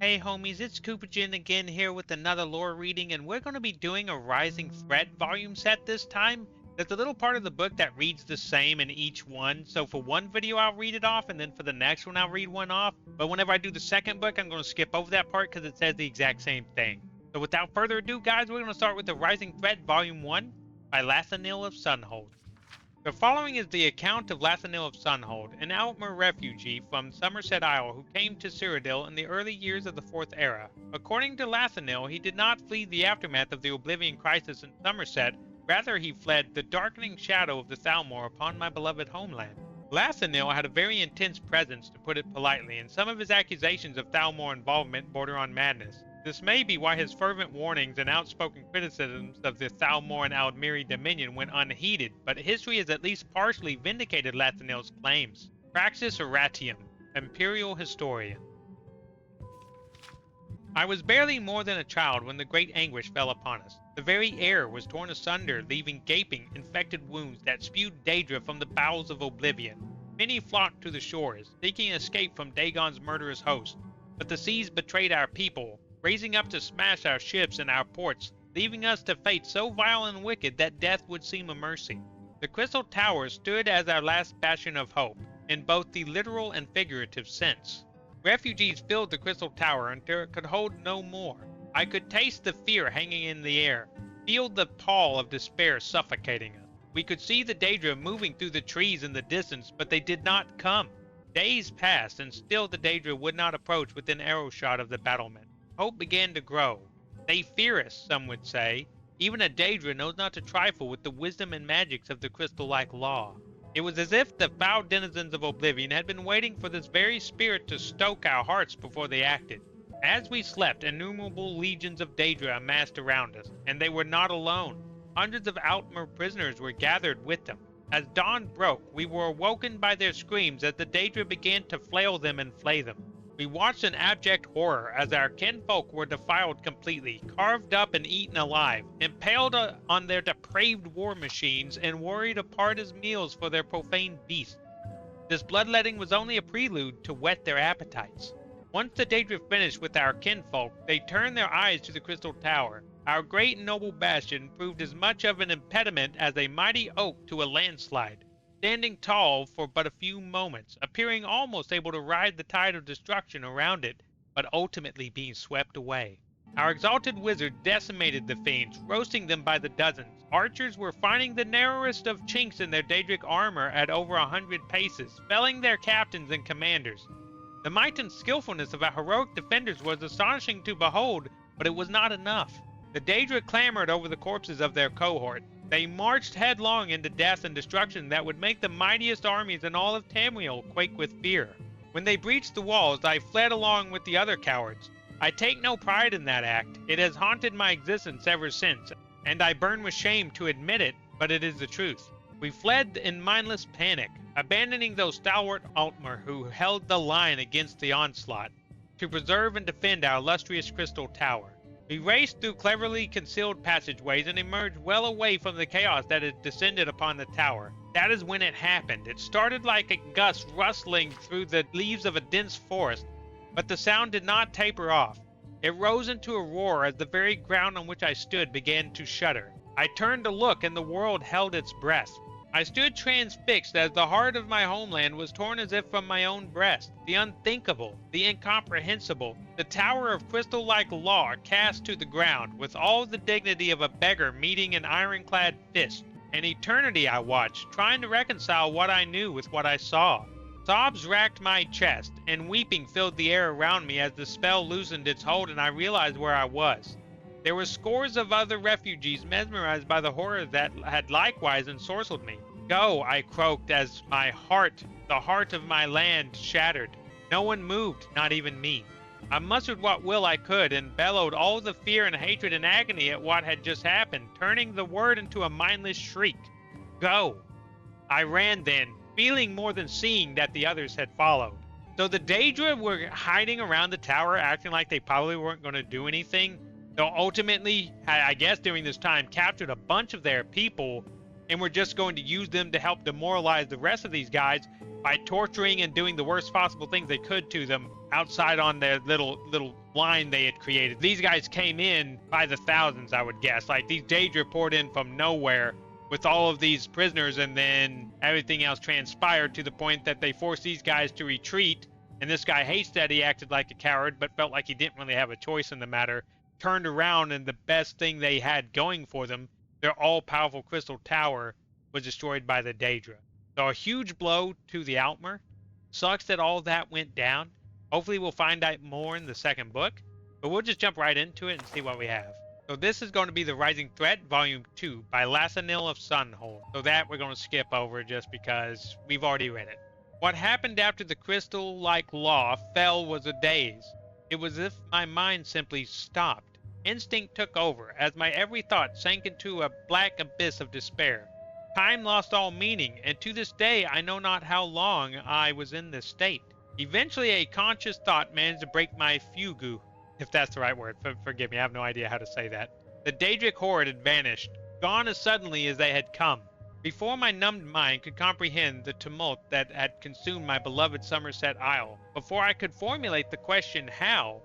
Hey homies, it's Coopergen again here with another lore reading, and we're going to be doing a Rising Threat volume set this time. There's a little part of the book that reads the same in each one, so for one video I'll read it off, and then for the next one I'll read one off. But whenever I do the second book, I'm going to skip over that part because it says the exact same thing. So without further ado, guys, we're going to start with the Rising Threat Volume 1 by Lathanil of Sunhold. The following is the account of Lathanil of Sunhold, an Altmer refugee from Somerset Isle who came to Cyrodiil in the early years of the Fourth Era. According to Lathanil, he did not flee the aftermath of the Oblivion Crisis in Somerset, rather he fled the darkening shadow of the Thalmor upon my beloved homeland. Lathanil had a very intense presence, to put it politely, and some of his accusations of Thalmor involvement border on madness. This may be why his fervent warnings and outspoken criticisms of the Thalmor and Aldmeri dominion went unheeded, but history has at least partially vindicated Lathanil's claims. Praxis Oratium, Imperial Historian. I was barely more than a child when the great anguish fell upon us. The very air was torn asunder, leaving gaping, infected wounds that spewed Daedra from the bowels of oblivion. Many flocked to the shores, seeking escape from Dagon's murderous host, but the seas betrayed our people, raising up to smash our ships and our ports, leaving us to fate so vile and wicked that death would seem a mercy. The Crystal Tower stood as our last bastion of hope, in both the literal and figurative sense. Refugees filled the Crystal Tower until it could hold no more. I could taste the fear hanging in the air, feel the pall of despair suffocating us. We could see the Daedra moving through the trees in the distance, but they did not come. Days passed, and still the Daedra would not approach within arrow shot of the battlement. Hope began to grow. They fear us, some would say. Even a Daedra knows not to trifle with the wisdom and magics of the crystal-like law. It was as if the foul denizens of Oblivion had been waiting for this very spirit to stoke our hearts before they acted. As we slept, innumerable legions of Daedra amassed around us, and they were not alone. Hundreds of Altmer prisoners were gathered with them. As dawn broke, we were awoken by their screams as the Daedra began to flail them and flay them. We watched in abject horror as our kinfolk were defiled completely, carved up and eaten alive, impaled on their depraved war machines, and worried apart as meals for their profane beasts. This bloodletting was only a prelude to whet their appetites. Once the Daedra finished with our kinfolk, they turned their eyes to the Crystal Tower. Our great and noble bastion proved as much of an impediment as a mighty oak to a landslide. Standing tall for but a few moments, appearing almost able to ride the tide of destruction around it, but ultimately being swept away. Our exalted wizard decimated the fiends, roasting them by the dozens. Archers were finding the narrowest of chinks in their Daedric armor at over 100 paces, felling their captains and commanders. The might and skillfulness of our heroic defenders was astonishing to behold, but it was not enough. The Daedra clamored over the corpses of their cohort. They marched headlong into death and destruction that would make the mightiest armies in all of Tamriel quake with fear. When they breached the walls, I fled along with the other cowards. I take no pride in that act. It has haunted my existence ever since, and I burn with shame to admit it, but it is the truth. We fled in mindless panic, abandoning those stalwart Altmer who held the line against the onslaught, to preserve and defend our illustrious Crystal Tower. We raced through cleverly concealed passageways and emerged well away from the chaos that had descended upon the tower. That is when it happened. It started like a gust rustling through the leaves of a dense forest, but the sound did not taper off. It rose into a roar as the very ground on which I stood began to shudder. I turned to look, and the world held its breath. I stood transfixed as the heart of my homeland was torn as if from my own breast. The unthinkable, the incomprehensible, the tower of crystal-like law cast to the ground, with all the dignity of a beggar meeting an ironclad fist. An eternity I watched, trying to reconcile what I knew with what I saw. Sobs racked my chest, and weeping filled the air around me as the spell loosened its hold and I realized where I was. There were scores of other refugees mesmerized by the horror that had likewise ensorcelled me. Go, I croaked as my heart, the heart of my land, shattered. No one moved, not even me. I mustered what will I could and bellowed all the fear and hatred and agony at what had just happened, turning the word into a mindless shriek. Go. I ran then, feeling more than seeing that the others had followed. So the Daedra were hiding around the tower, acting like they probably weren't going to do anything. They'll ultimately, I guess during this time, captured a bunch of their people and were just going to use them to help demoralize the rest of these guys by torturing and doing the worst possible things they could to them outside on their little line they had created. These guys came in by the thousands, I would guess. Like, these Daedra poured in from nowhere with all of these prisoners, and then everything else transpired to the point that they forced these guys to retreat. And this guy hates that he acted like a coward, but felt like he didn't really have a choice in the matter. Turned around, and the best thing they had going for them, their all-powerful crystal tower, was destroyed by the Daedra. So a huge blow to the Altmer. Sucks that all that went down. Hopefully we'll find out more in the second book, but we'll just jump right into it and see what we have. So this is going to be The Rising Threat, Volume 2, by Lassanil of Sunhold. So that we're going to skip over just because we've already read it. What happened after the crystal-like law fell was a daze. It was as if my mind simply stopped. Instinct took over, as my every thought sank into a black abyss of despair. Time lost all meaning, and to this day I know not how long I was in this state. Eventually a conscious thought managed to break my fugu, if that's the right word. Forgive me, I have no idea how to say that. The Daedric horde had vanished, gone as suddenly as they had come. Before my numbed mind could comprehend the tumult that had consumed my beloved Somerset Isle, before I could formulate the question how,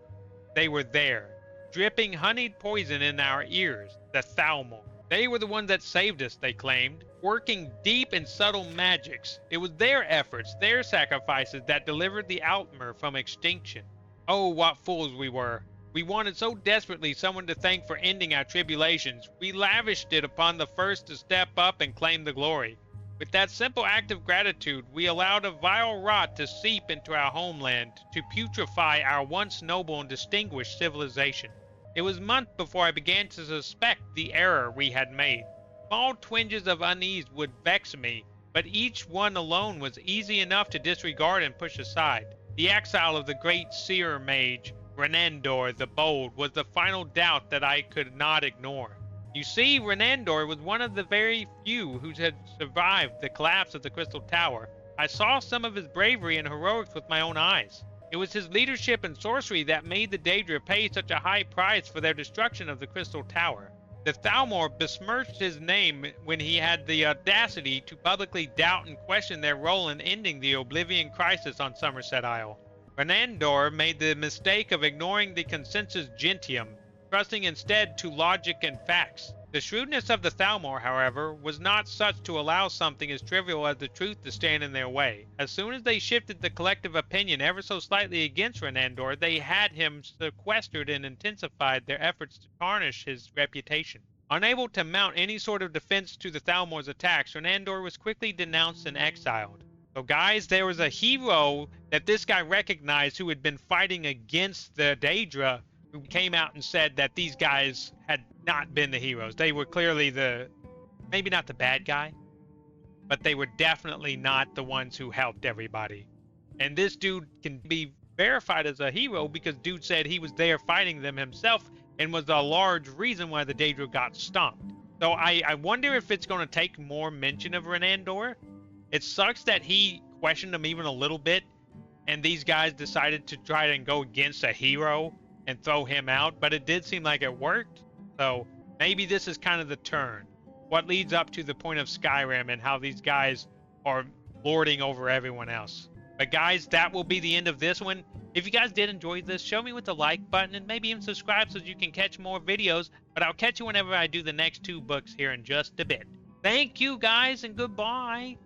they were there, dripping honeyed poison in our ears, the Thalmor. They were the ones that saved us, they claimed, working deep and subtle magics. It was their efforts, their sacrifices that delivered the Altmer from extinction. Oh, what fools we were. We wanted so desperately someone to thank for ending our tribulations. We lavished it upon the first to step up and claim the glory. With that simple act of gratitude, we allowed a vile rot to seep into our homeland, to putrefy our once noble and distinguished civilization. It was months before I began to suspect the error we had made. Small twinges of unease would vex me, but each one alone was easy enough to disregard and push aside. The exile of the great seer mage, Renandor the Bold, was the final doubt that I could not ignore. You see, Renandor was one of the very few who had survived the collapse of the Crystal Tower. I saw some of his bravery and heroics with my own eyes. It was his leadership and sorcery that made the Daedra pay such a high price for their destruction of the Crystal Tower. The Thalmor besmirched his name when he had the audacity to publicly doubt and question their role in ending the Oblivion Crisis on Somerset Isle. Renandor made the mistake of ignoring the consensus gentium, trusting instead to logic and facts. The shrewdness of the Thalmor, however, was not such to allow something as trivial as the truth to stand in their way. As soon as they shifted the collective opinion ever so slightly against Renandor, they had him sequestered and intensified their efforts to tarnish his reputation. Unable to mount any sort of defense to the Thalmor's attacks, Renandor was quickly denounced and exiled. So guys, there was a hero that this guy recognized who had been fighting against the Daedra, who came out and said that these guys had not been the heroes. They were clearly maybe not the bad guy, but they were definitely not the ones who helped everybody. And this dude can be verified as a hero because dude said he was there fighting them himself and was a large reason why the Daedra got stomped. So I wonder if it's going to take more mention of Renandor. It sucks that he questioned him even a little bit, and these guys decided to try and go against a hero and throw him out, but it did seem like it worked. So maybe this is kind of the turn. What leads up to the point of Skyrim and how these guys are lording over everyone else. But guys, that will be the end of this one. If you guys did enjoy this, show me with the like button and maybe even subscribe so you can catch more videos. But I'll catch you whenever I do the next 2 books here in just a bit. Thank you guys and goodbye.